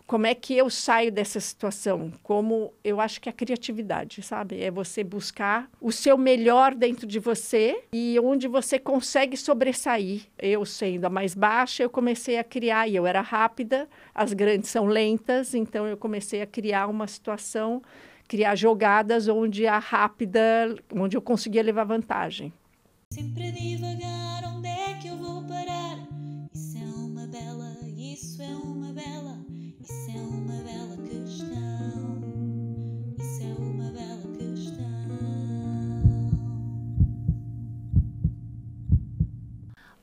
como é que eu saio dessa situação? Como eu acho que a criatividade, sabe? É você buscar o seu melhor dentro de você e onde você consegue sobressair. Eu, sendo a mais baixa, eu comecei a criar, e eu era rápida, as grandes são lentas, então eu comecei a criar uma situação, criar jogadas onde a rápida, onde eu conseguia levar vantagem. Sempre a divagar, onde é que eu vou parar? Isso é uma bela, isso é uma bela, isso é uma bela questão. Isso é uma bela questão.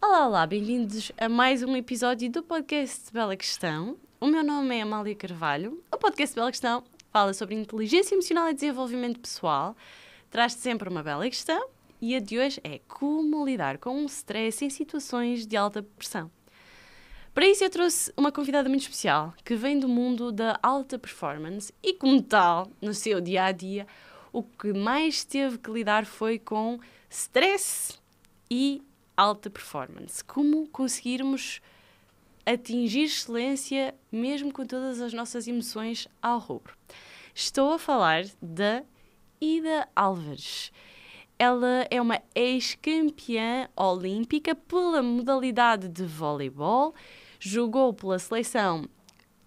Olá, olá, bem-vindos a mais um episódio do podcast Bela Questão. O meu nome é Amália Carvalho. O podcast Bela Questão fala sobre inteligência emocional e desenvolvimento pessoal, traz-te sempre uma bela questão e a de hoje é como lidar com o stress em situações de alta pressão. Para isso eu trouxe uma convidada muito especial que vem do mundo da alta performance e, como tal, no seu dia-a-dia, o que mais teve que lidar foi com stress e alta performance. Como conseguirmos atingir excelência mesmo com todas as nossas emoções ao rubro. Estou a falar da Ida Álvares. Ela é uma ex-campeã olímpica pela modalidade de voleibol, jogou pela seleção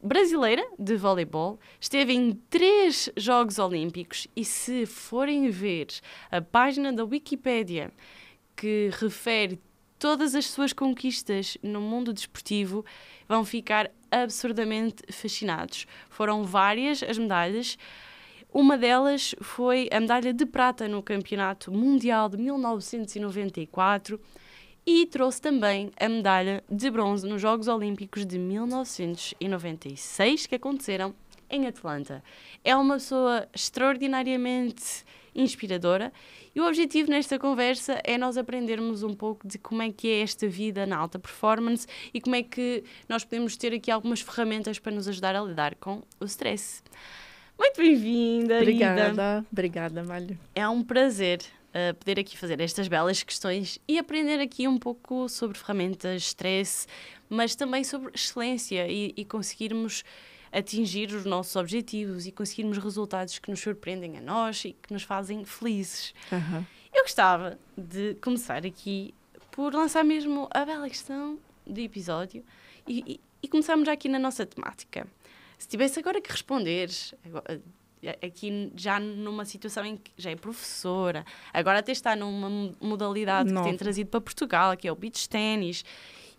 brasileira de voleibol, esteve em 3 Jogos Olímpicos e, se forem ver a página da Wikipédia que refere todas as suas conquistas no mundo desportivo, vão ficar absurdamente fascinados. Foram várias as medalhas. Uma delas foi a medalha de prata no Campeonato Mundial de 1994 e trouxe também a medalha de bronze nos Jogos Olímpicos de 1996, que aconteceram em Atlanta. É uma pessoa extraordinariamente inspiradora e o objetivo nesta conversa é nós aprendermos um pouco de como é que é esta vida na alta performance e como é que nós podemos ter aqui algumas ferramentas para nos ajudar a lidar com o stress. Muito bem-vinda, Ida. Obrigada, Amália. É um prazer poder aqui fazer estas belas questões e aprender aqui um pouco sobre ferramentas, stress, mas também sobre excelência e conseguirmos atingir os nossos objetivos e conseguirmos resultados que nos surpreendem a nós e que nos fazem felizes. Uhum. Eu gostava de começar aqui por lançar mesmo a bela questão do episódio e começarmos já aqui na nossa temática. Se tivesse agora que responder, aqui já numa situação em que já é professora, agora até está numa modalidade que tem trazido para Portugal, que é o beach ténis,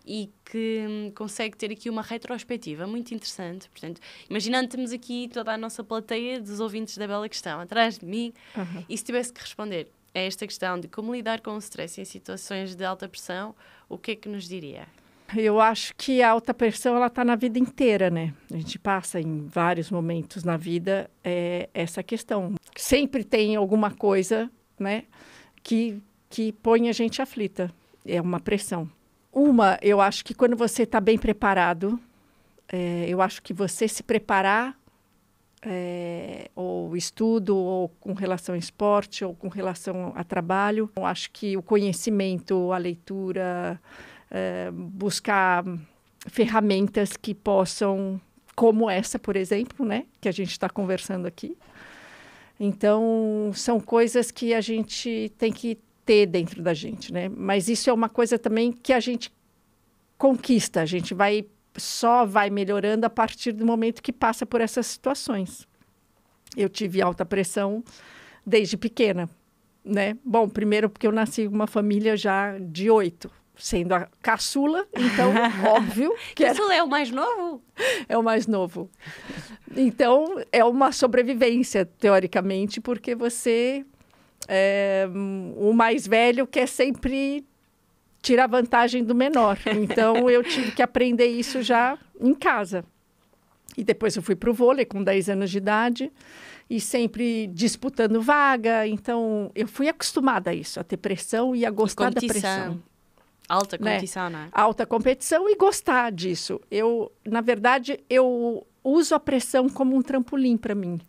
e que consegue ter aqui uma retrospectiva muito interessante. Portanto, imaginando que temos aqui toda a nossa plateia dos ouvintes da Bela Questão atrás de mim, e se tivesse que responder a esta questão de como lidar com o stress em situações de alta pressão, o que é que nos diria? Eu acho que a alta pressão, ela está na vida inteira, né? A gente passa em vários momentos na vida essa questão. Sempre tem alguma coisa, né, que põe a gente aflita. É uma pressão. Eu acho que quando você está bem preparado, eu acho que você se preparar, ou estudo, ou com relação ao esporte, ou com relação a trabalho, eu acho que o conhecimento, a leitura, buscar ferramentas que possam, como essa, por exemplo, né, que a gente está conversando aqui. Então, são coisas que a gente tem que ter dentro da gente, né? Mas isso é uma coisa também que a gente conquista, a gente só vai melhorando a partir do momento que passa por essas situações. Eu tive alta pressão desde pequena, né? Bom, primeiro porque eu nasci em uma família já de 8, sendo a caçula, então, óbvio que caçula é o mais novo? É o mais novo. Então, é uma sobrevivência, teoricamente, porque você, o mais velho, quer sempre tirar vantagem do menor. Então, eu tive que aprender isso já em casa. E depois eu fui para o vôlei com 10 anos de idade e sempre disputando vaga. Então, eu fui acostumada a isso, a ter pressão e a gostar da pressão. Alta competição, né? Alta competição e gostar disso. Na verdade, eu uso a pressão como um trampolim para mim.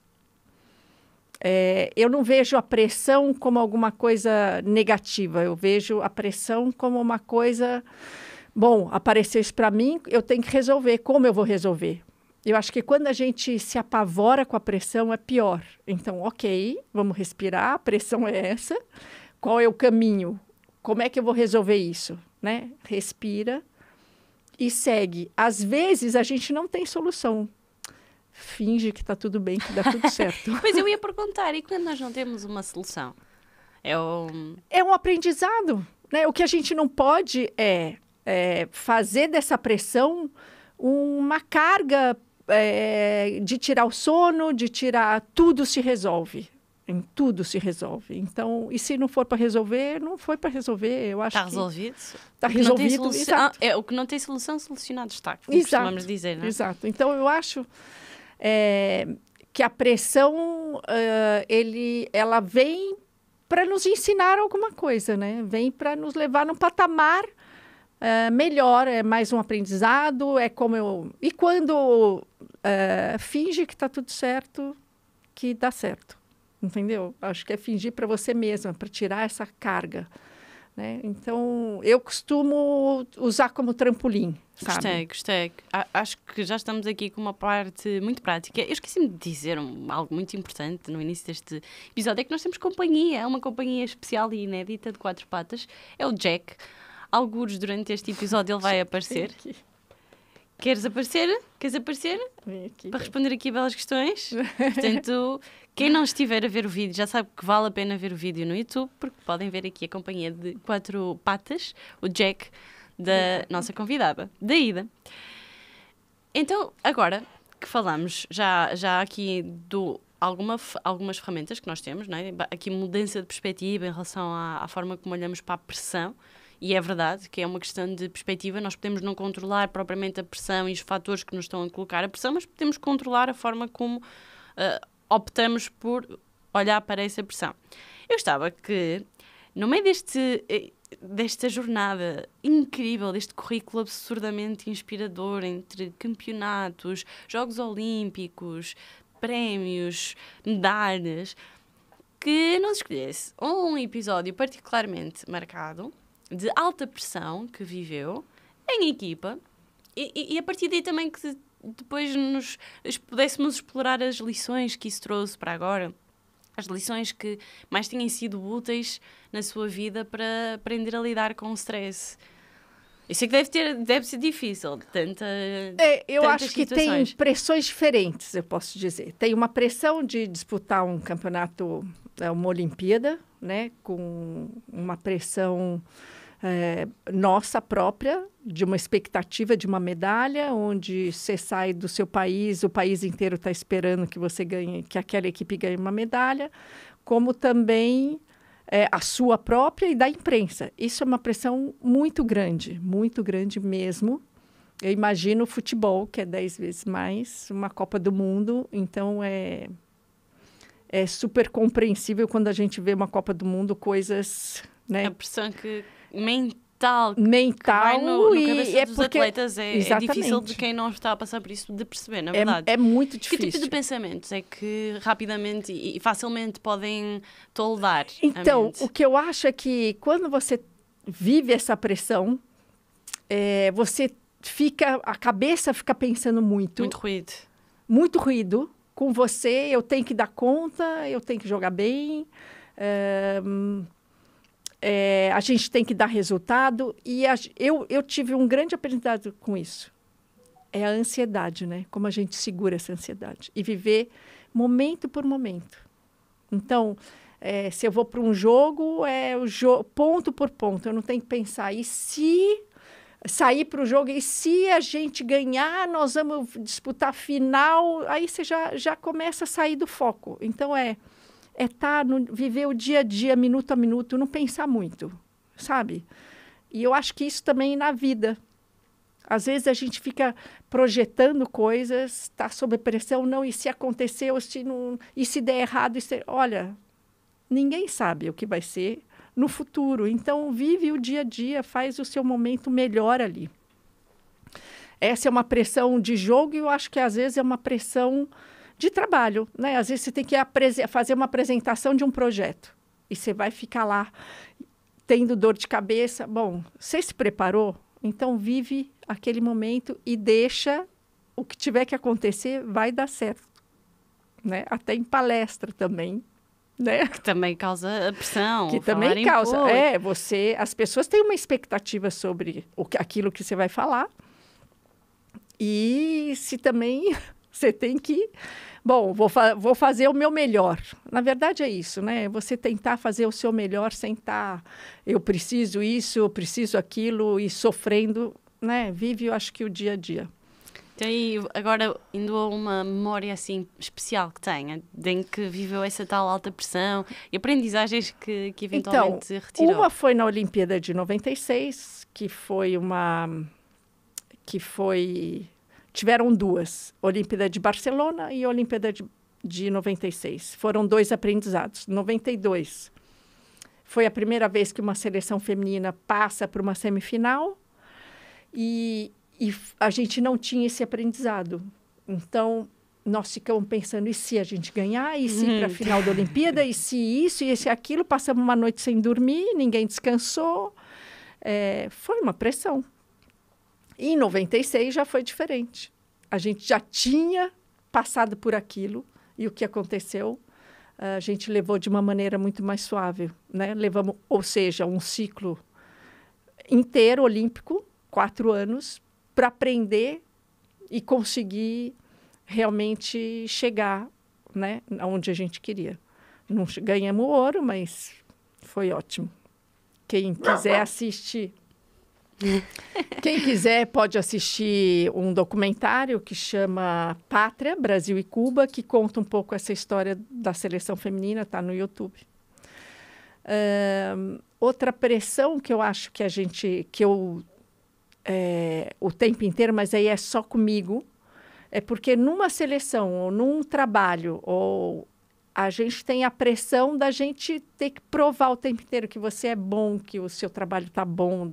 Eu não vejo a pressão como alguma coisa negativa. Eu vejo a pressão como uma coisa... Bom, apareceu isso para mim, eu tenho que resolver. Como eu vou resolver? Eu acho que quando a gente se apavora com a pressão, é pior. Então, ok, vamos respirar, a pressão é essa. Qual é o caminho? Como é que eu vou resolver isso? Né? Respira e segue. Às vezes, a gente não tem solução. Finge que está tudo bem, que dá tudo certo. Pois eu ia perguntar, e quando nós não temos uma solução? É um aprendizado. Né? O que a gente não pode é fazer dessa pressão uma carga de tirar o sono, de tirar... Tudo se resolve. Em tudo se resolve. Então, e se não for para resolver, não foi para resolver. Eu acho está que resolvido. Está resolvido. Exato. O que não tem solução, solucionado está. Como costumamos dizer, não é? Exato. Então, eu acho que a pressão, ela vem para nos ensinar alguma coisa, né? Vem para nos levar num patamar melhor, é mais um aprendizado, é como eu... E quando finge que está tudo certo, que dá certo. Entendeu? Acho que é fingir para você mesma, para tirar essa carga. Né? Então, eu costumo usar como trampolim, sabe? Gostei. Acho que já estamos aqui com uma parte muito prática. Eu esqueci-me de dizer algo muito importante no início deste episódio, é que nós temos companhia, é uma companhia especial e inédita de 4 patas, é o Jack. Algures durante este episódio ele vai aparecer. Queres aparecer? Queres aparecer? Vem aqui, para responder aqui belas questões. Portanto, quem não estiver a ver o vídeo já sabe que vale a pena ver o vídeo no YouTube, porque podem ver aqui a companhia de 4 patas, o Jack, da nossa convidada, da Ida. Então, agora que falamos já aqui algumas ferramentas que nós temos, não é? Aqui mudança de perspectiva em relação à forma como olhamos para a pressão. E é verdade que é uma questão de perspectiva. Nós podemos não controlar propriamente a pressão e os fatores que nos estão a colocar a pressão, mas podemos controlar a forma como optamos por olhar para essa pressão. Eu estava que, no meio desta jornada incrível, deste currículo absurdamente inspirador entre campeonatos, Jogos Olímpicos, prémios, medalhas, que não se escolhesse um episódio particularmente marcado de alta pressão que viveu em equipa e a partir daí também que depois pudéssemos explorar as lições que isso trouxe para agora, as lições que mais tenham sido úteis na sua vida para aprender a lidar com o stress. Eu sei que deve ser difícil, eu tantas acho que situações. tem pressões diferentes, eu posso dizer. Tem uma pressão de disputar um campeonato, uma Olimpíada, né, com uma pressão nossa própria, de uma expectativa de uma medalha, onde você sai do seu país, o país inteiro está esperando que você ganhe, que aquela equipe ganhe uma medalha, como também a sua própria e da imprensa. Isso é uma pressão muito grande mesmo. Eu imagino o futebol, que é 10 vezes mais, uma Copa do Mundo, então é super compreensível quando a gente vê uma Copa do Mundo, coisas... Né? A pressão mental que vai no cabeça dos porque, atletas é difícil de quem não está a passar por isso de perceber, na verdade. É muito difícil. Que tipo de pensamentos é que rapidamente e facilmente podem toldar Então, a mente? O que eu acho é que quando você vive essa pressão, a cabeça fica pensando muito. Muito ruído. Muito ruído. Com você, eu tenho que dar conta, eu tenho que jogar bem... a gente tem que dar resultado e eu tive um grande aprendizado com isso. É a ansiedade, né? Como a gente segura essa ansiedade e viver momento por momento. Então, se eu vou para um jogo, ponto por ponto. Eu não tenho que pensar, e se sair para o jogo, e se a gente ganhar, nós vamos disputar a final, aí você já começa a sair do foco. Então, viver o dia a dia, minuto a minuto, não pensar muito, sabe? E eu acho que isso também na vida. Às vezes a gente fica projetando coisas, está sob pressão, não, e se acontecer, e se der errado, olha, ninguém sabe o que vai ser no futuro. Então, vive o dia a dia, faz o seu momento melhor ali. Essa é uma pressão de jogo e eu acho que às vezes é uma pressão de trabalho, né? Às vezes você tem que fazer uma apresentação de um projeto e você vai ficar lá tendo dor de cabeça. Bom, você se preparou? Então vive aquele momento e deixa o que tiver que acontecer vai dar certo, né? Até em palestra também, né? Que também causa a pressão. Que falar também em causa. público. As pessoas têm uma expectativa sobre aquilo que você vai falar. E se também você tem que... Bom, vou fazer o meu melhor. Na verdade é isso, né? Você tentar fazer o seu melhor sem estar... Eu preciso isso, eu preciso aquilo, e sofrendo, né? Vive, eu acho que o dia a dia. Então, e agora, indo a uma memória assim especial que tenha, em que viveu essa tal alta pressão e aprendizagens que eventualmente retirou. Uma foi na Olimpíada de 96, tiveram duas, Olimpíada de Barcelona e Olimpíada de 96. Foram 2 aprendizados. 92 foi a primeira vez que uma seleção feminina passa para uma semifinal e a gente não tinha esse aprendizado. Então, nós ficamos pensando, e se a gente ganhar? E se para a final da Olimpíada? E se isso? E se aquilo? Passamos uma noite sem dormir, ninguém descansou. Foi uma pressão. E em 96 já foi diferente. A gente já tinha passado por aquilo e o que aconteceu, a gente levou de uma maneira muito mais suave, né? Levamos, ou seja, um ciclo inteiro olímpico, 4 anos, para aprender e conseguir realmente chegar, né, onde a gente queria. Não ganhamos ouro, mas foi ótimo. Quem quiser assistir... Quem quiser pode assistir um documentário que chama Pátria, Brasil e Cuba, que conta um pouco essa história da seleção feminina, está no YouTube. Outra pressão que eu acho o tempo inteiro, mas aí é só comigo, é porque numa seleção ou num trabalho, ou a gente tem a pressão da gente ter que provar o tempo inteiro que você é bom, que o seu trabalho está bom,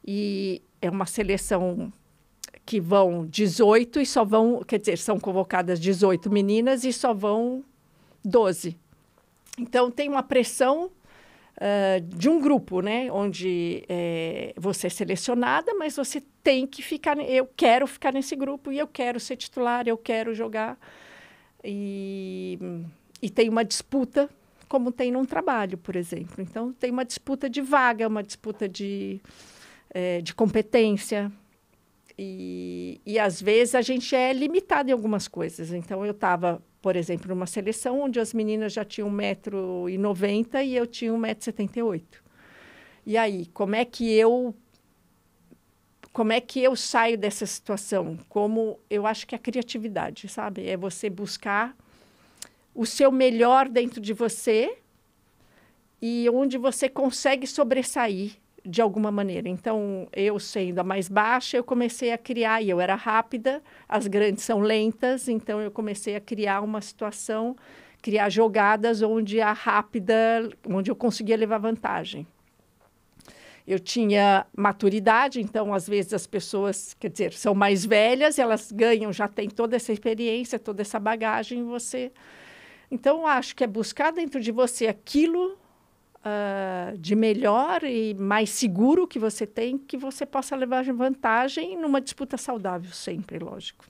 e é uma seleção que vão 18 e só vão, quer dizer, são convocadas 18 meninas e só vão 12. Então, tem uma pressão de um grupo, né? Onde você é selecionada, mas você tem que ficar... Eu quero ficar nesse grupo e eu quero ser titular, eu quero jogar. E tem uma disputa, como tem num trabalho, por exemplo. Então, tem uma disputa de vaga, uma disputa de competência. E às vezes, a gente é limitado em algumas coisas. Então, eu estava, por exemplo, numa seleção onde as meninas já tinham 1,90 m e eu tinha 1,78 m. E aí, como é que eu saio dessa situação? Eu acho que a criatividade, sabe? É você buscar o seu melhor dentro de você e onde você consegue sobressair de alguma maneira. Então, eu sendo a mais baixa, eu comecei a criar, e eu era rápida, as grandes são lentas, então eu comecei a criar uma situação, criar jogadas onde onde eu conseguia levar vantagem. Eu tinha maturidade, então, às vezes, as pessoas, quer dizer, são mais velhas, elas ganham, já têm toda essa experiência, toda essa bagagem, Então, eu acho que é buscar dentro de você aquilo de melhor e mais seguro que você tem, que você possa levar vantagem numa disputa saudável, sempre, lógico.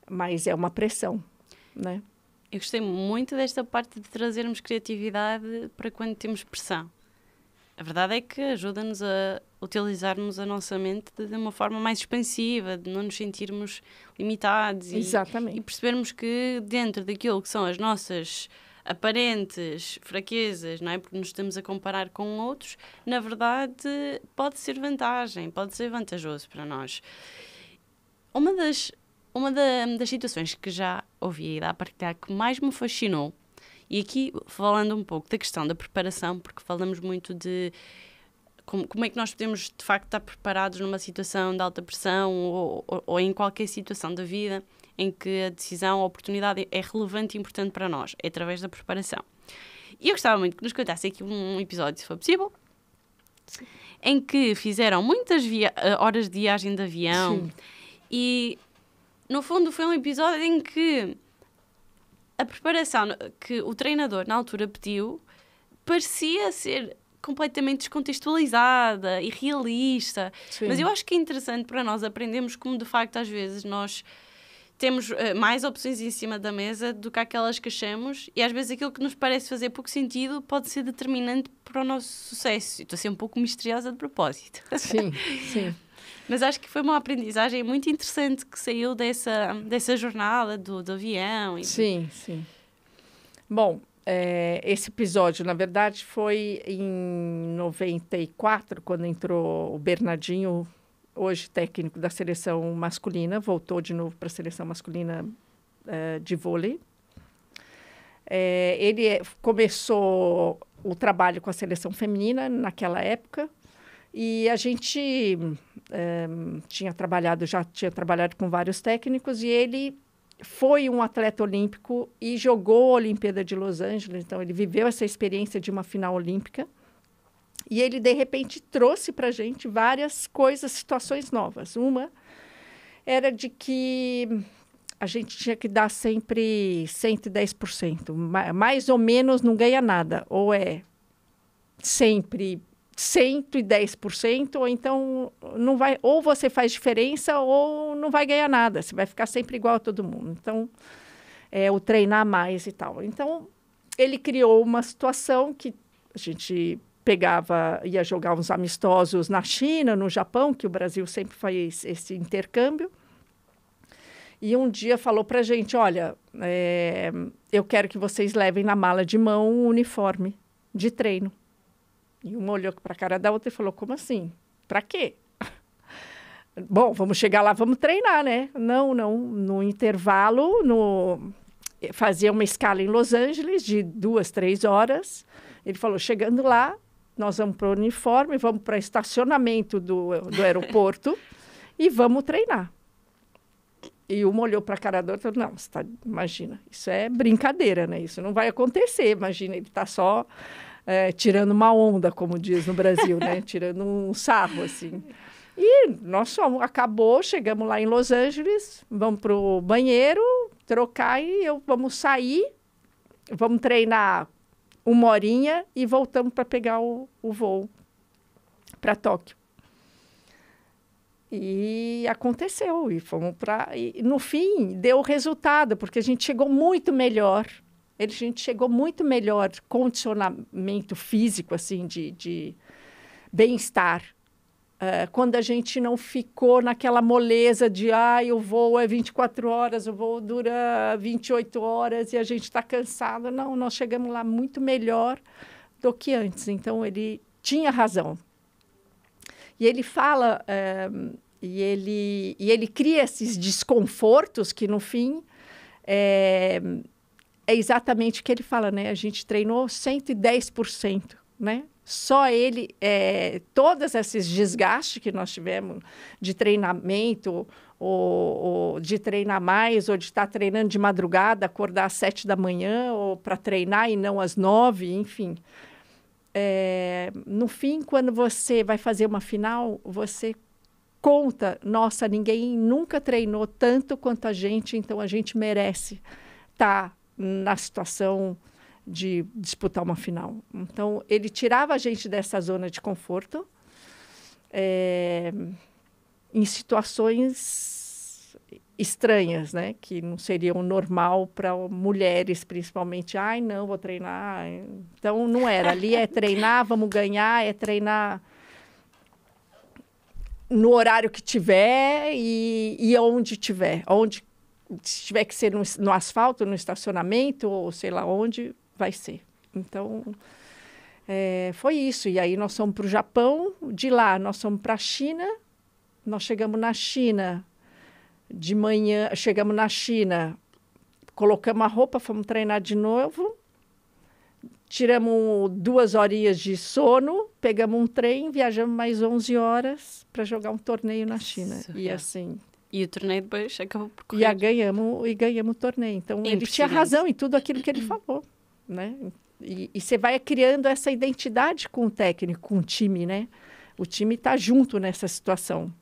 Mas é uma pressão, né? Eu gostei muito desta parte de trazermos criatividade para quando temos pressão. A verdade é que ajuda-nos a utilizarmos a nossa mente de uma forma mais expansiva, de não nos sentirmos limitados. Exatamente. E percebermos que dentro daquilo que são as nossas aparentes fraquezas, não é? Porque nos estamos a comparar com outros, na verdade pode ser vantagem, pode ser vantajoso para nós. Uma das situações que já ouvi e dá a partilhar que mais me fascinou, e aqui falando um pouco da questão da preparação, porque falamos muito de como é que nós podemos de facto estar preparados numa situação de alta pressão ou em qualquer situação da vida em que a decisão, a oportunidade é relevante e importante para nós, é através da preparação. E eu gostava muito que nos contasse aqui um episódio, se for possível, sim, em que fizeram muitas horas de viagem de avião. Sim. E, no fundo, foi um episódio em que a preparação que o treinador, na altura, pediu, parecia ser completamente descontextualizada, irrealista. Sim. Mas eu acho que é interessante para nós aprendermos como, de facto, às vezes nós temos mais opções em cima da mesa do que aquelas que achamos, e às vezes aquilo que nos parece fazer pouco sentido pode ser determinante para o nosso sucesso. Estou a ser um pouco misteriosa de propósito. Sim, sim. Mas acho que foi uma aprendizagem muito interessante que saiu dessa jornada do avião. Sim, sim. Bom, esse episódio, na verdade, foi em 94, quando entrou o Bernardinho, hoje técnico da seleção masculina, voltou de novo para a seleção masculina de vôlei. Ele começou o trabalho com a seleção feminina naquela época, e a gente já tinha trabalhado com vários técnicos, e ele foi um atleta olímpico e jogou a Olimpíada de Los Angeles, então ele viveu essa experiência de uma final olímpica. E ele, de repente, trouxe para a gente várias coisas, situações novas. Uma era de que a gente tinha que dar sempre 110%. Mais ou menos não ganha nada. Ou é sempre 110%, ou então não vai, ou você faz diferença ou não vai ganhar nada. Você vai ficar sempre igual a todo mundo. Então, o treinar mais e tal. Então, ele criou uma situação que a gente ia jogar uns amistosos na China, no Japão, que o Brasil sempre faz esse intercâmbio. E um dia falou para a gente, olha, eu quero que vocês levem na mala de mão um uniforme de treino. E uma olhou para a cara da outra e falou, como assim? Para quê? Bom, vamos chegar lá, vamos treinar, né? Não. No intervalo, fazia uma escala em Los Angeles de 2, 3 horas. Ele falou, chegando lá, nós vamos para o uniforme, vamos para o estacionamento do aeroporto e vamos treinar. E uma olhou para a cara da outra e falou, não, imagina, isso é brincadeira, né? Isso não vai acontecer, imagina, ele está só tirando uma onda, como diz no Brasil, né? Tirando um sarro, assim. E nós chegamos lá em Los Angeles, vamos para o banheiro, trocar e vamos sair, vamos treinar 1 horinha e voltamos para pegar o voo para Tóquio. E aconteceu, e fomos e no fim deu resultado, porque a gente chegou muito melhor. A gente chegou muito melhor, condicionamento físico, assim, de bem-estar. Quando a gente não ficou naquela moleza de o voo é 24 horas, o voo dura 28 horas e a gente está cansado. Não, nós chegamos lá muito melhor do que antes. Então, ele tinha razão. E ele fala, e ele cria esses desconfortos que, no fim, é exatamente o que ele fala, né? A gente treinou 110%, né? Só ele, todos esses desgastes que nós tivemos de treinamento, ou de treinar mais, ou de estar treinando de madrugada, acordar às 7 da manhã, ou para treinar e não às 9, enfim. No fim, quando você vai fazer uma final, você conta, nossa, ninguém nunca treinou tanto quanto a gente, então a gente merece estar na situação de disputar uma final. Então, ele tirava a gente dessa zona de conforto em situações estranhas, né? Que não seriam normal para mulheres, principalmente. Ai, não, vou treinar. Então, não era. Ali é treinar, vamos ganhar, é treinar no horário que tiver e onde tiver. Se tiver que ser no asfalto, no estacionamento, ou sei lá onde, vai ser. Então, foi isso. E aí nós fomos para o Japão, de lá nós fomos para a China, nós chegamos na China, de manhã, chegamos na China, colocamos a roupa, fomos treinar de novo, tiramos 2 horinhas de sono, pegamos um trem, viajamos mais 11 horas para jogar um torneio na China. Surreal. E assim... E o torneio depois acabou por correr. E ganhamos o torneio. Então, ele tinha razão em tudo aquilo que ele falou, né? E você vai criando essa identidade com o técnico, com o time, né? O time está junto nessa situação.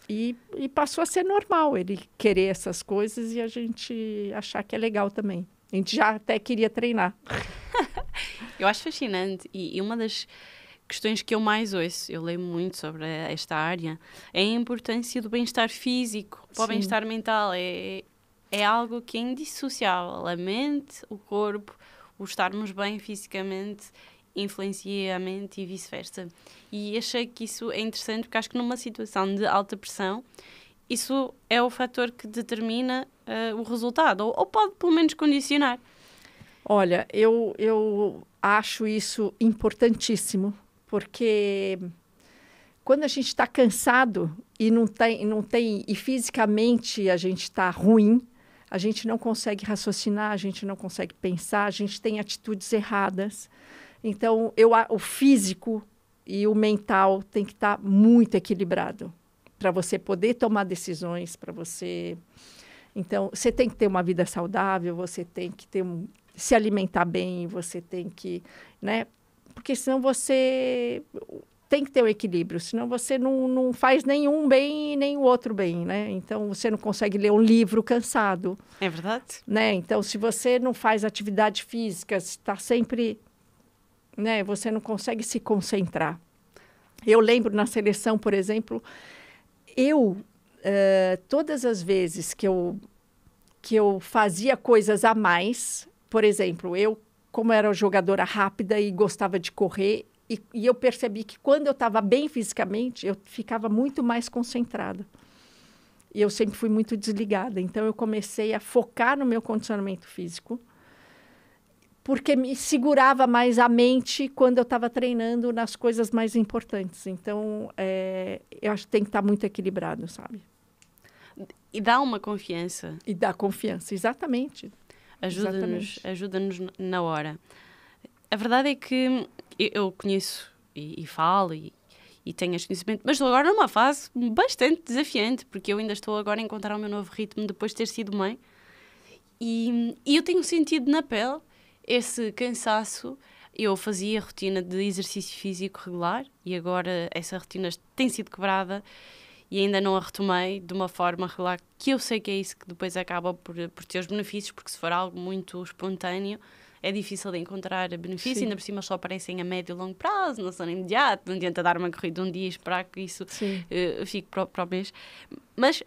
E passou a ser normal ele querer essas coisas e a gente achar que é legal também. A gente já até queria treinar. Eu acho fascinante. E uma das questões que eu mais ouço, eu leio muito sobre esta área, é a importância do bem-estar físico para o Sim. bem-estar mental. É algo que é indissociável. A mente, o corpo, o estarmos bem fisicamente influencia a mente e vice-versa. E achei que isso é interessante porque acho que numa situação de alta pressão isso é o fator que determina o resultado, ou pode pelo menos condicionar. Olha, eu acho isso importantíssimo, porque quando a gente está cansado e não tem, e fisicamente a gente está ruim, a gente não consegue raciocinar, a gente não consegue pensar, a gente tem atitudes erradas. Então, o físico e o mental tem que estar muito equilibrado para você poder tomar decisões, para você... Então, você tem que ter uma vida saudável, você tem que se alimentar bem, você tem que, né? Porque senão você tem que ter o equilíbrio, senão você não faz nenhum bem e nem o outro bem, né? Então, você não consegue ler um livro cansado. É verdade? Né? Então, se você não faz atividade física, está sempre... Né? Você não consegue se concentrar. Eu lembro na seleção, por exemplo, todas as vezes que eu fazia coisas a mais, por exemplo, como era jogadora rápida e gostava de correr, e eu percebi que quando eu estava bem fisicamente, eu ficava muito mais concentrada. E eu sempre fui muito desligada. Então, eu comecei a focar no meu condicionamento físico, porque me segurava mais a mente quando eu estava treinando nas coisas mais importantes. Então, eu acho que tem que estar muito equilibrado, sabe? E dá uma confiança. E dá confiança, exatamente. Ajuda-nos na hora. A verdade é que eu conheço e falo e tenho este conhecimento, mas estou agora numa fase bastante desafiante, porque eu ainda estou agora a encontrar o meu novo ritmo depois de ter sido mãe. E eu tenho sentido na pele esse cansaço. Eu fazia rotina de exercício físico regular e agora essa rotina tem sido quebrada e ainda não a retomei de uma forma regular, que eu sei que é isso que depois acaba por ter os benefícios, porque se for algo muito espontâneo é difícil de encontrar benefício, ainda por cima só aparecem a médio e longo prazo, não são imediato, não adianta dar uma corrida um dia e esperar que isso fique para o mês. Mas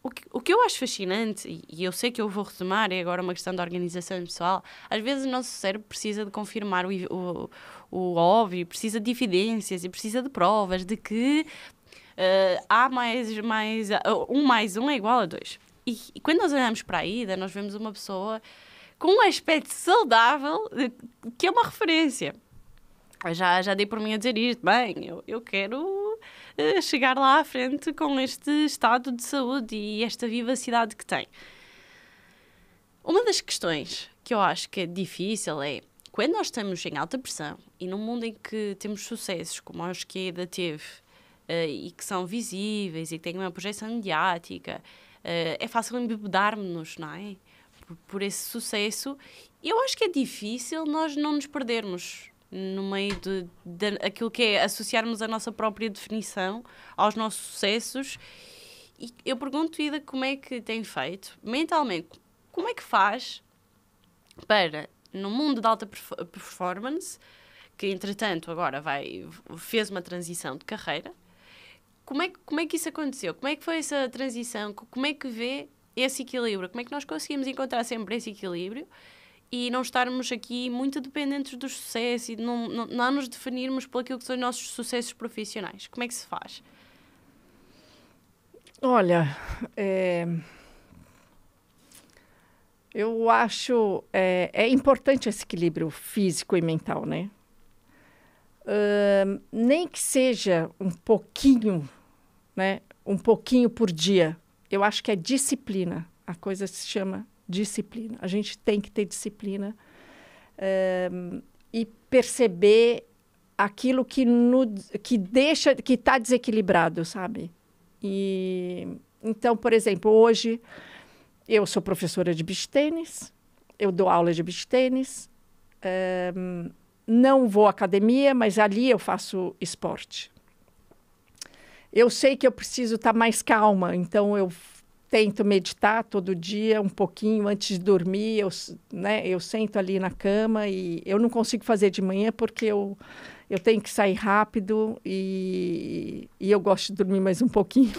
o que eu acho fascinante, e eu sei que eu vou retomar, é agora uma questão de organização pessoal, às vezes o nosso cérebro precisa de confirmar o óbvio, precisa de evidências e precisa de provas de que um mais um é igual a 2. E quando nós olhamos para a Ida, nós vemos uma pessoa com um aspecto saudável, que é uma referência. Já dei por mim a dizer isto. Bem, eu quero chegar lá à frente com este estado de saúde e esta vivacidade que tem. Uma das questões que eu acho que é difícil é, quando nós estamos em alta pressão e num mundo em que temos sucessos, como a Esquerda teve, e que são visíveis e que têm uma projeção mediática, é fácil embebedarmos-nos, não é? Por esse sucesso. Eu acho que é difícil nós não nos perdermos no meio de aquilo que é associarmos a nossa própria definição aos nossos sucessos. E eu pergunto, Ida, como é que tem feito mentalmente? Como é que faz para, no mundo de alta performance, que entretanto agora fez uma transição de carreira, como é que isso aconteceu? Como é que foi essa transição? Como é que vê esse equilíbrio? Como é que nós conseguimos encontrar sempre esse equilíbrio e não estarmos aqui muito dependentes dos sucessos e não nos definirmos por aquilo que são os nossos sucessos profissionais? Como é que se faz? Olha, eu acho importante esse equilíbrio físico e mental, né? Nem que seja um pouquinho, né? Um pouquinho por dia. Eu acho que é disciplina. A coisa se chama disciplina. A gente tem que ter disciplina e perceber aquilo que está desequilibrado, sabe? Então, por exemplo, hoje eu sou professora de beach tênis, eu dou aula de beach tênis, não vou à academia, mas ali eu faço esporte. Eu sei que eu preciso estar mais calma, então eu tento meditar todo dia, um pouquinho antes de dormir. Eu sento ali na cama e eu não consigo fazer de manhã porque eu eu tenho que sair rápido e eu gosto de dormir mais um pouquinho.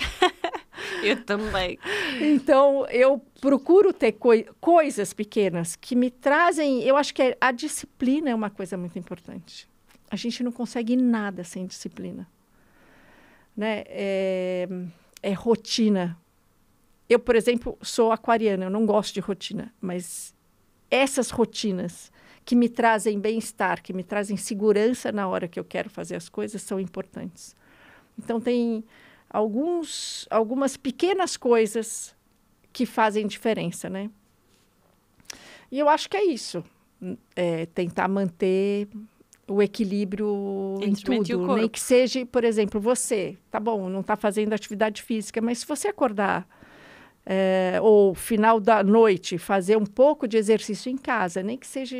Eu também. Então, eu procuro ter coisas pequenas que me trazem... Eu acho que a disciplina é uma coisa muito importante. A gente não consegue nada sem disciplina. Né? É rotina. Eu, por exemplo, sou aquariana, eu não gosto de rotina, mas essas rotinas que me trazem bem-estar, que me trazem segurança na hora que eu quero fazer as coisas, são importantes. Então, tem algumas pequenas coisas que fazem diferença, né? E eu acho que é isso. Tentar manter o equilíbrio em tudo. Nem que seja, por exemplo, você, tá bom, não está fazendo atividade física, mas se você acordar ou final da noite, fazer um pouco de exercício em casa, nem que seja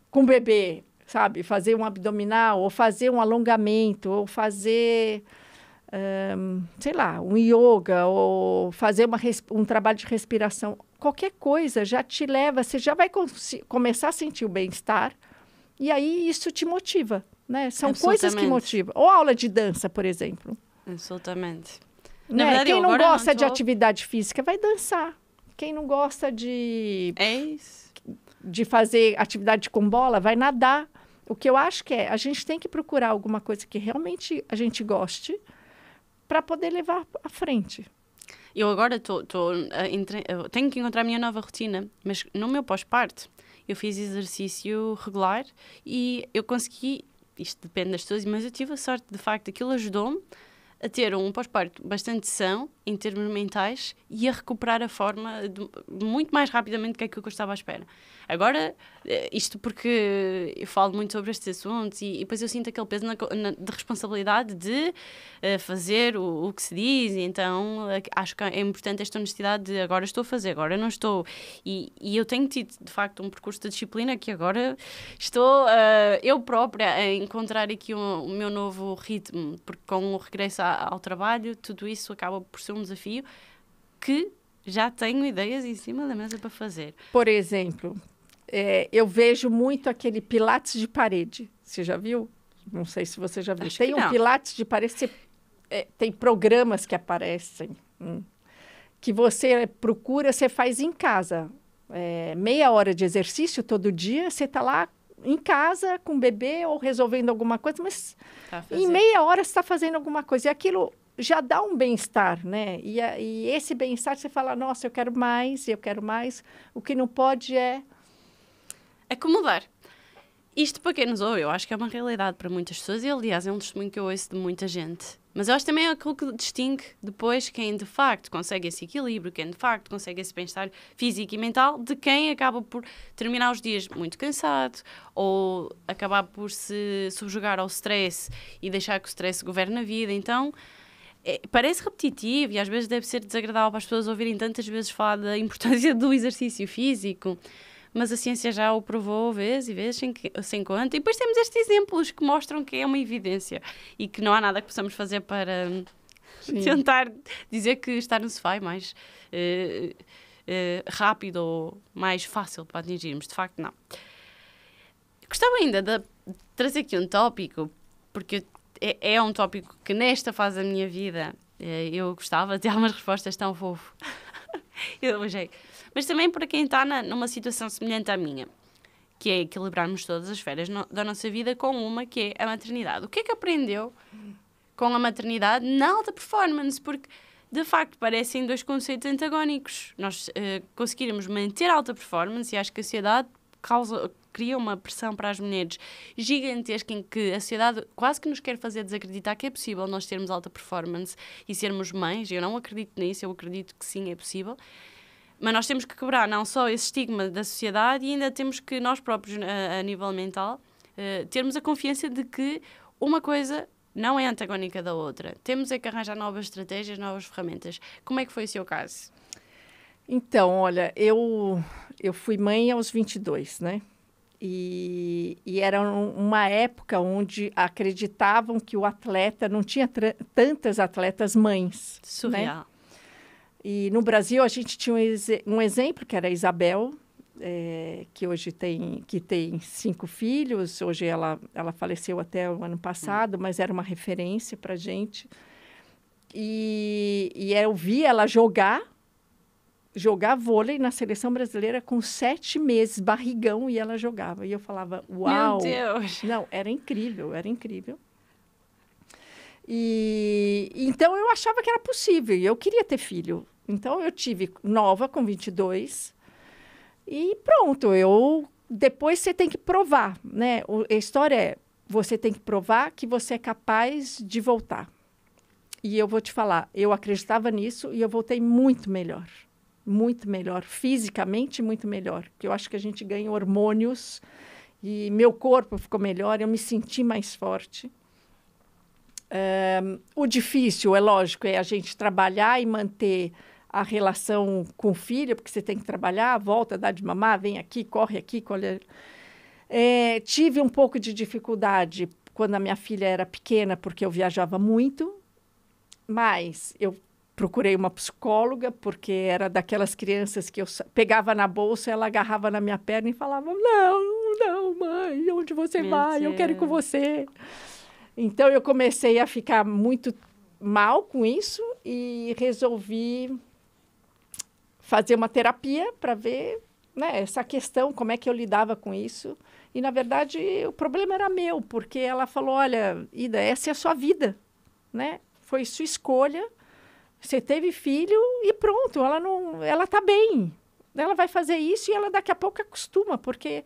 com o bebê, sabe? Fazer um abdominal, ou fazer um alongamento, ou fazer, sei lá, um yoga, ou fazer um trabalho de respiração. Qualquer coisa já te leva, você já vai começar a sentir o bem-estar, e aí isso te motiva, né? São coisas que motivam. Ou aula de dança, por exemplo. Absolutamente. Né? Verdade, quem não gosta de atividade física vai dançar. Quem não gosta de fazer atividade com bola vai nadar. O que eu acho que a gente tem que procurar alguma coisa que realmente a gente goste para poder levar à frente. Eu agora tenho que encontrar a minha nova rotina, mas no meu pós-parto eu fiz exercício regular e eu consegui, isto depende das pessoas, mas eu tive a sorte, de facto, aquilo ajudou-me a ter um pós-parto bastante são, em termos mentais, e a recuperar a forma muito mais rapidamente do que aquilo que eu estava à espera. Agora, isto porque eu falo muito sobre estes assuntos e depois eu sinto aquele peso de responsabilidade de fazer o que se diz, e então acho que é importante esta honestidade de agora estou a fazer, agora não estou. E eu tenho tido, de facto, um percurso de disciplina que agora estou eu própria a encontrar aqui o meu novo ritmo, porque com o regresso ao trabalho, tudo isso acaba por ser um desafio que já tenho ideias em cima da mesa para fazer. Por exemplo, eu vejo muito aquele pilates de parede. Você já viu? Não sei se você já viu. Acho tem um pilates de parede, tem programas que aparecem, que você procura, você faz em casa. Meia hora de exercício todo dia, você está lá em casa com o bebê ou resolvendo alguma coisa, mas em meia hora você está fazendo alguma coisa. E aquilo já dá um bem-estar, né? E esse bem-estar, você fala, nossa, eu quero mais. O que não pode é acomodar. Isto, para quem nos ouve, eu acho que é uma realidade para muitas pessoas e, aliás, é um testemunho que eu ouço de muita gente. Mas eu acho também é aquilo que distingue depois quem, de facto, consegue esse equilíbrio, quem, de facto, consegue esse bem-estar físico e mental, de quem acaba por terminar os dias muito cansado ou acabar por se subjugar ao stress e deixar que o stress governe a vida. Então, parece repetitivo e às vezes deve ser desagradável para as pessoas ouvirem tantas vezes falar da importância do exercício físico, mas a ciência já o provou vezes e vezes sem conta. E depois temos estes exemplos que mostram que é uma evidência e que não há nada que possamos fazer para tentar dizer que estar no sofá é mais rápido ou mais fácil para atingirmos. De facto, não. Gostava ainda de trazer aqui um tópico, porque é um tópico que nesta fase da minha vida eu gostava de ter algumas respostas tão fofo. Eu achei. Mas também para quem está numa situação semelhante à minha, que é equilibrarmos todas as esferas da nossa vida com uma que é a maternidade. O que é que aprendeu com a maternidade na alta performance? Porque, de facto, parecem dois conceitos antagónicos. Nós conseguirmos manter a alta performance e acho que a sociedade cria uma pressão para as mulheres gigantesca em que a sociedade quase que nos quer fazer desacreditar que é possível nós termos alta performance e sermos mães. Eu não acredito nisso, eu acredito que sim, é possível. Mas nós temos que quebrar não só esse estigma da sociedade e ainda temos que nós próprios, a nível mental, termos a confiança de que uma coisa não é antagónica da outra. Temos que arranjar novas estratégias, novas ferramentas. Como é que foi o seu caso? Então, olha, eu fui mãe aos 22, né? E era uma época onde acreditavam que o atleta não tinha tantas atletas mães. Surreal. Né? E no Brasil a gente tinha um exemplo, que era a Isabel, que hoje tem 5 filhos. Hoje ela faleceu até o ano passado, mas era uma referência para a gente. E eu vi ela jogar vôlei na seleção brasileira com 7 meses, barrigão, e ela jogava. E eu falava, uau! Meu Deus! Não, era incrível, era incrível. E então eu achava que era possível, e eu queria ter filho. Então eu tive nova, com 22, e pronto, depois você tem que provar, né? A história é, você tem que provar que você é capaz de voltar. E eu vou te falar, eu acreditava nisso e eu voltei muito melhor, fisicamente muito melhor, porque eu acho que a gente ganha hormônios e meu corpo ficou melhor, eu me senti mais forte. O difícil, é lógico, é a gente trabalhar e manter a relação com o filho, porque você tem que trabalhar, volta, dá de mamar, vem aqui, corre aqui. Tive um pouco de dificuldade quando a minha filha era pequena, porque eu viajava muito, mas eu procurei uma psicóloga, porque era daquelas crianças que eu pegava na bolsa, ela agarrava na minha perna e falava, não, mãe, onde você vai? Eu quero ir com você. Então, eu comecei a ficar muito mal com isso e resolvi fazer uma terapia para ver, né, essa questão, como é que eu lidava com isso. E, na verdade, o problema era meu, porque ela falou, olha, Ida, essa é a sua vida, né? Foi sua escolha, você teve filho e pronto, ela está bem. Ela vai fazer isso e ela daqui a pouco acostuma, porque...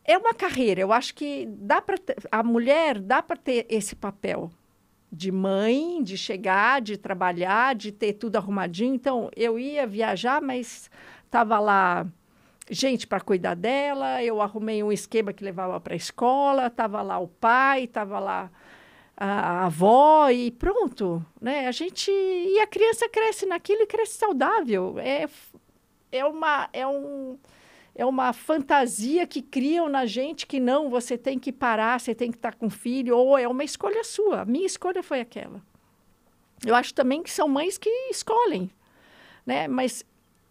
É uma carreira, eu acho que a mulher dá para ter esse papel de mãe, de chegar, de trabalhar, de ter tudo arrumadinho. Então, eu ia viajar, mas estava lá gente para cuidar dela, eu arrumei um esquema que levava para a escola, estava lá o pai, estava lá a avó e pronto, né? E a criança cresce naquilo e cresce saudável. É uma fantasia que criam na gente que não, você tem que parar, você tem que estar com filho, ou é uma escolha sua. A minha escolha foi aquela. Eu acho também que são mães que escolhem, né? Mas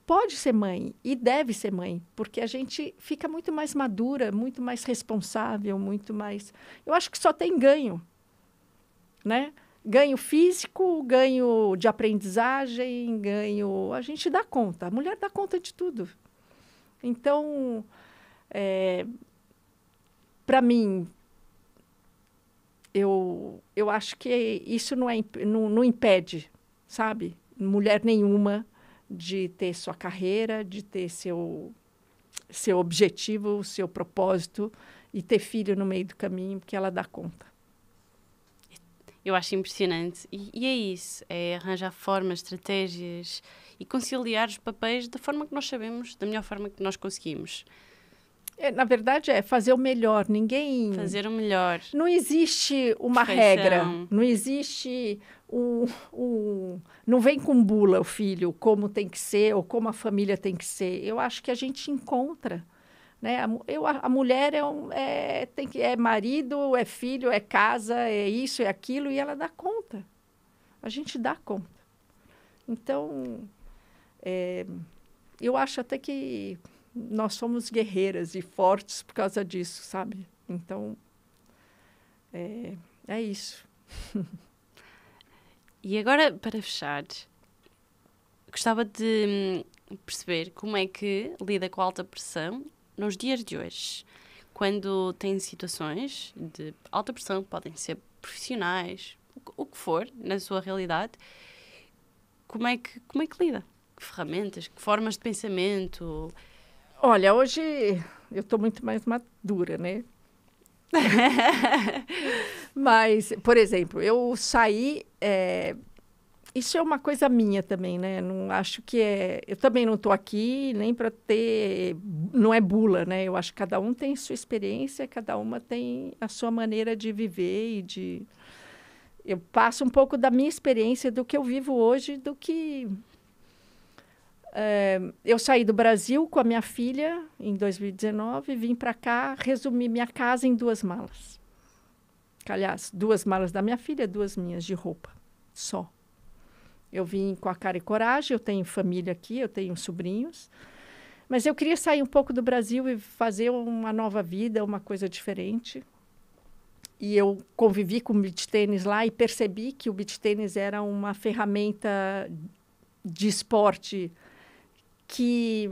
pode ser mãe e deve ser mãe, porque a gente fica muito mais madura, muito mais responsável, muito mais... Eu acho que só tem ganho, né? Ganho físico, ganho de aprendizagem, ganho... A gente dá conta, a mulher dá conta de tudo. Então, para mim, eu acho que isso não impede, sabe? Mulher nenhuma de ter sua carreira, de ter seu objetivo, seu propósito e ter filho no meio do caminho, porque ela dá conta. Eu acho impressionante. E é isso, é arranjar formas, estratégias e conciliar os papéis da forma que nós sabemos, da melhor forma que nós conseguimos. Na verdade, é fazer o melhor. Ninguém... Fazer o melhor. Não existe uma regra. Não existe não vem com bula o filho, como tem que ser ou como a família tem que ser. Eu acho que a gente encontra. Né? A mulher é marido, é filho, é casa, é isso, é aquilo, e ela dá conta. A gente dá conta. Então, eu acho até que nós somos guerreiras e fortes por causa disso, sabe? Então, é isso. E agora, para fechar, gostava de perceber como é que lida com a alta pressão nos dias de hoje, quando tem situações de alta pressão, podem ser profissionais, o que for, na sua realidade, como é que lida? Que ferramentas, que formas de pensamento? Olha, hoje eu estou muito mais madura, né? Mas, por exemplo, eu saí... Isso é uma coisa minha também, né? Não acho que eu também não estou aqui nem para ter... Não é bula, né? Eu acho que cada um tem sua experiência, cada uma tem a sua maneira de viver e de... Eu passo um pouco da minha experiência, do que eu vivo hoje, do que... eu saí do Brasil com a minha filha em 2019, vim para cá, resumi minha casa em 2 malas. Aliás, 2 malas da minha filha, 2 minhas de roupa, só. Eu vim com a cara e coragem, eu tenho família aqui, eu tenho sobrinhos, Mas eu queria sair um pouco do Brasil e fazer uma nova vida, uma coisa diferente. E eu convivi com o beach tênis lá e percebi que o beach tênis era uma ferramenta de esporte que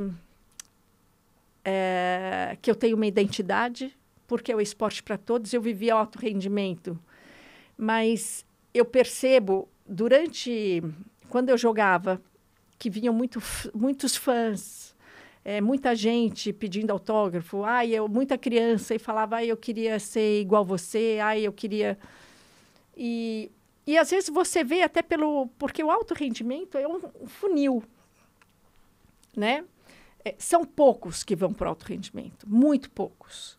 eu tenho uma identidade, porque é o esporte para todos. Eu vivia alto rendimento, mas eu percebo, quando eu jogava, que vinham muitos fãs, muita gente pedindo autógrafo, muita criança, e falava, eu queria ser igual você, eu queria... E às vezes você vê até porque o alto rendimento é um funil, né? São poucos que vão para o alto rendimento, muito poucos.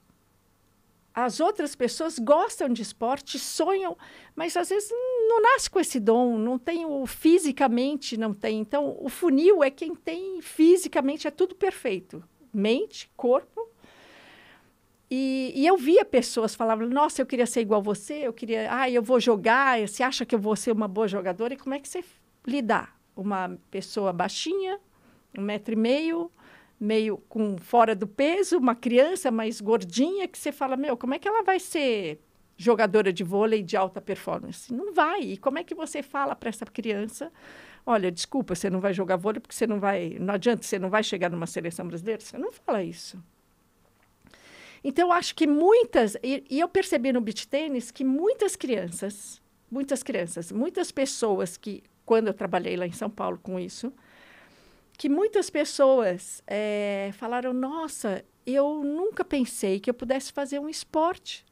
As outras pessoas gostam de esporte, sonham, mas às vezes não nasce com esse dom, não tem fisicamente, não tem. Então, o funil é quem tem fisicamente, é tudo perfeito. Mente, corpo. E eu via pessoas falavam, nossa, eu queria ser igual você, eu vou jogar, você acha que eu vou ser uma boa jogadora? E como é que você lidar? Uma pessoa baixinha, 1,5 m, meio fora do peso, uma criança mais gordinha, que você fala, como é que ela vai ser jogadora de vôlei de alta performance? Não vai. E como é que você fala para essa criança, olha, desculpa, você não vai jogar vôlei porque não adianta, você não vai chegar numa seleção brasileira? Você não fala isso. Então, eu acho que e eu percebi no beach tênis que muitas pessoas que, quando eu trabalhei lá em São Paulo com isso, que muitas pessoas falaram, nossa, eu nunca pensei que eu pudesse fazer um esporte.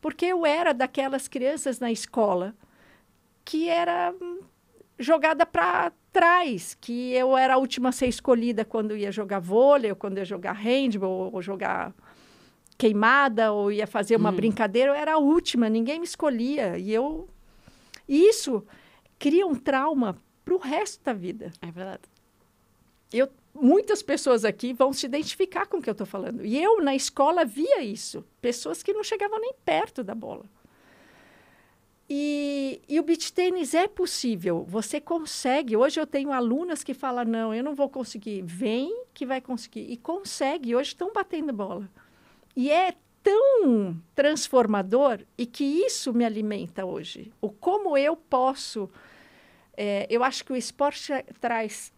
Porque eu era daquelas crianças na escola que era jogada para trás, que eu era a última a ser escolhida quando ia jogar vôlei, ou quando ia jogar handball, ou jogar queimada, ou ia fazer uma brincadeira, eu era a última, ninguém me escolhia. E isso cria um trauma para o resto da vida. É verdade. Muitas pessoas aqui vão se identificar com o que eu estou falando. E eu, na escola, via isso. Pessoas que não chegavam nem perto da bola. E o beach tênis é possível. Você consegue. Hoje eu tenho alunas que falam, não, eu não vou conseguir. Vem que vai conseguir. E consegue. Hoje estão batendo bola. E é tão transformador e que isso me alimenta hoje. Como eu posso... eu acho que o esporte traz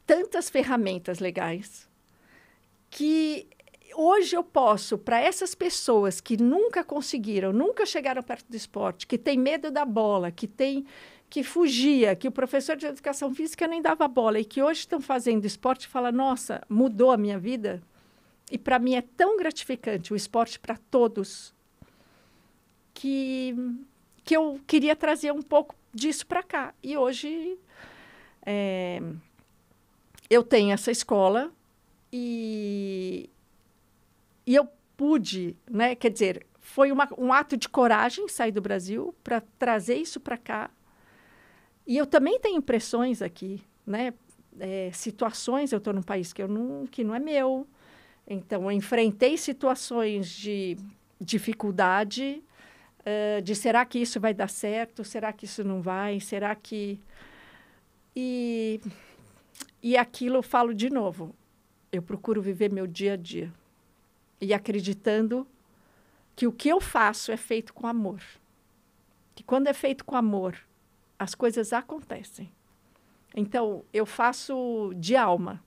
tantas ferramentas legais que hoje eu posso, para essas pessoas que nunca conseguiram, nunca chegaram perto do esporte, que tem medo da bola, que fugia, que o professor de educação física nem dava bola e que hoje estão fazendo esporte e fala, nossa, mudou a minha vida. E para mim é tão gratificante o esporte para todos que eu queria trazer um pouco disso para cá. E hoje eu tenho essa escola e eu pude, né? Quer dizer, foi um ato de coragem sair do Brasil para trazer isso para cá. E eu também tenho impressões aqui, né? Situações, eu estou num país que não é meu. Então, eu enfrentei situações de dificuldade, de será que isso vai dar certo? Será que isso não vai? Será que... E aquilo eu falo de novo. Eu procuro viver meu dia a dia. E acreditando que o que eu faço é feito com amor. Que quando é feito com amor, as coisas acontecem. Então, eu faço de alma.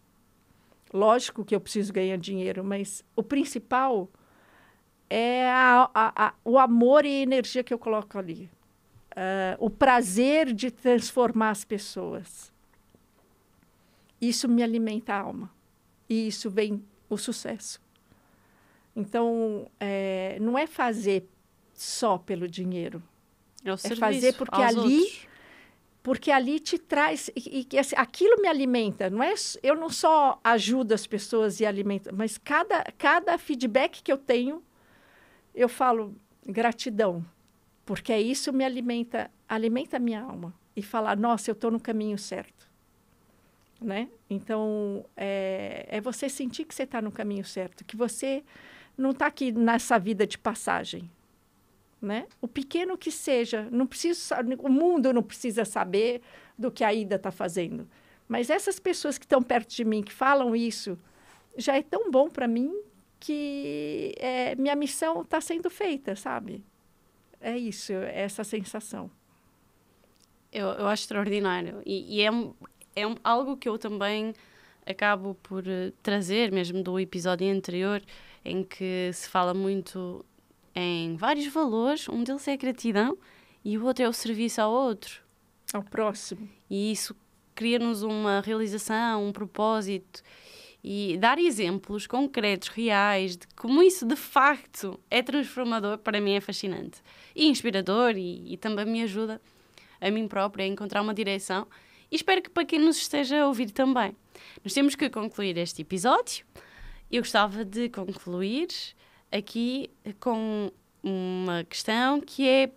Lógico que eu preciso ganhar dinheiro, mas o principal é o amor e a energia que eu coloco ali. O prazer de transformar as pessoas. Isso me alimenta a alma. E isso vem o sucesso. Então, não é fazer só pelo dinheiro. É fazer porque porque ali te traz... aquilo me alimenta. Eu não só ajudo as pessoas e alimento, mas cada feedback que eu tenho, eu falo gratidão. Porque isso me alimenta a minha alma. E falar, nossa, eu estou no caminho certo. Né? Então, é você sentir que você está no caminho certo. Que você não está aqui nessa vida de passagem. Né? O pequeno que seja, o mundo não precisa saber do que a Ida está fazendo. Mas essas pessoas que estão perto de mim, que falam isso, já é tão bom para mim que minha missão está sendo feita, sabe? É isso, é essa sensação. Eu acho extraordinário. E é algo que eu também acabo por trazer, mesmo do episódio anterior, em que se fala muito em vários valores. Um deles é a gratidão e o outro é o serviço ao outro. Ao próximo. E isso cria-nos uma realização, um propósito. E dar exemplos concretos, reais, de como isso de facto é transformador, para mim é fascinante. E inspirador e também me ajuda a mim própria a encontrar uma direção. E espero que para quem nos esteja a ouvir também. Nós temos que concluir este episódio. Eu gostava de concluir aqui com uma questão que é,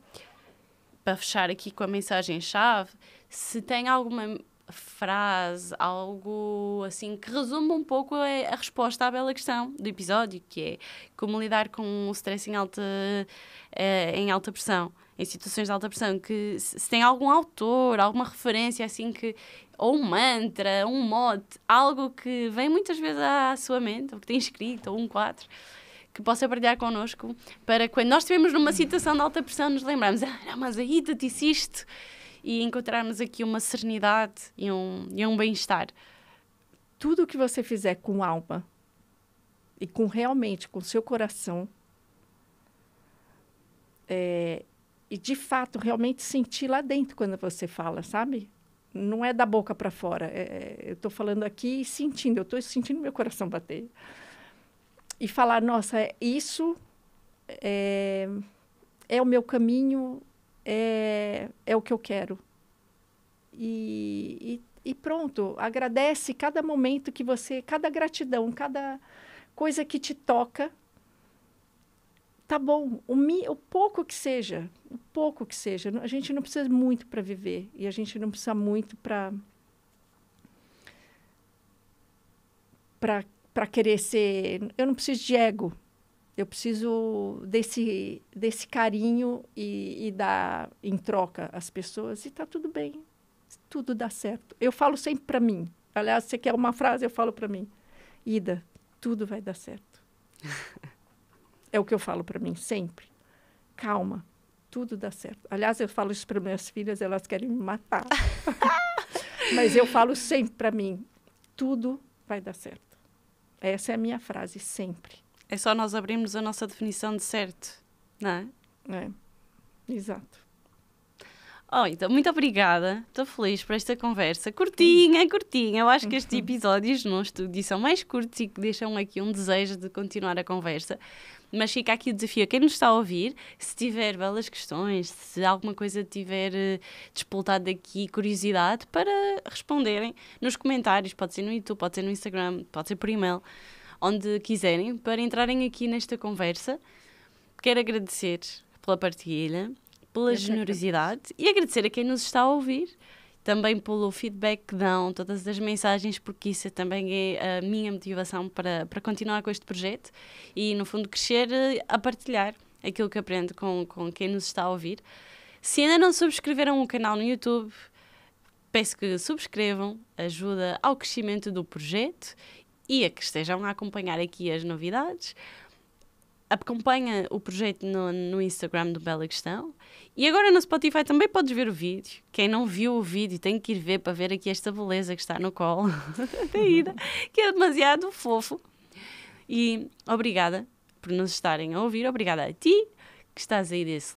para fechar aqui com a mensagem-chave, se tem alguma frase, algo assim que resume um pouco a resposta à bela questão do episódio, que é como lidar com o stress em alta pressão, em situações de alta pressão, que se tem algum autor, alguma referência assim que, ou um mantra, um mote, algo que vem muitas vezes à sua mente, ou que tem escrito, ou um quadro, que possa partilhar connosco, para quando nós estivermos numa situação de alta pressão nos lembrarmos, mas a Ida disse isto, e encontrarmos aqui uma serenidade e um bem-estar. Tudo que você fizer com alma e realmente com seu coração, e de fato realmente sentir lá dentro quando você fala, sabe? Não é da boca para fora. Eu estou falando aqui sentindo, eu estou sentindo meu coração bater. E falar, nossa, isso é o meu caminho, é o que eu quero. E pronto, agradece cada momento que você, cada gratidão, cada coisa que te toca, tá bom, o pouco que seja, a gente não precisa muito para viver, e a gente não precisa muito para querer ser, eu não preciso de ego. Eu preciso desse carinho e dar em troca às pessoas. E está tudo bem. Tudo dá certo. Eu falo sempre para mim. Aliás, você quer uma frase, eu falo para mim. Ida, tudo vai dar certo. É o que eu falo para mim sempre. Calma, tudo dá certo. Aliás, eu falo isso para minhas filhas, elas querem me matar. Mas eu falo sempre para mim. Tudo vai dar certo. Essa é a minha frase, sempre. É só nós abrirmos a nossa definição de certo, não é? É, exato. Então, muito obrigada. Estou feliz por esta conversa. Curtinha. Eu acho que estes episódios no estúdio são mais curtos e que deixam aqui um desejo de continuar a conversa. Mas fica aqui o desafio a quem nos está a ouvir, se tiver belas questões, se alguma coisa tiver despoltado daqui, curiosidade, para responderem nos comentários. Pode ser no YouTube, pode ser no Instagram, pode ser por e-mail, onde quiserem, para entrarem aqui nesta conversa. Quero agradecer pela partilha, pela generosidade e agradecer a quem nos está a ouvir, também pelo feedback que dão, todas as mensagens, porque isso também é a minha motivação para continuar com este projeto e, no fundo, crescer a partilhar aquilo que aprendo com quem nos está a ouvir. Se ainda não subscreveram o canal no YouTube, peço que subscrevam, ajuda ao crescimento do projeto e a que estejam a acompanhar aqui as novidades. Acompanha o projeto no Instagram do Bela Questão. E agora no Spotify também podes ver o vídeo. Quem não viu o vídeo tem que ir ver para ver aqui esta beleza que está no colo da Ida, que é demasiado fofo. E obrigada por nos estarem a ouvir. Obrigada a ti que estás aí desse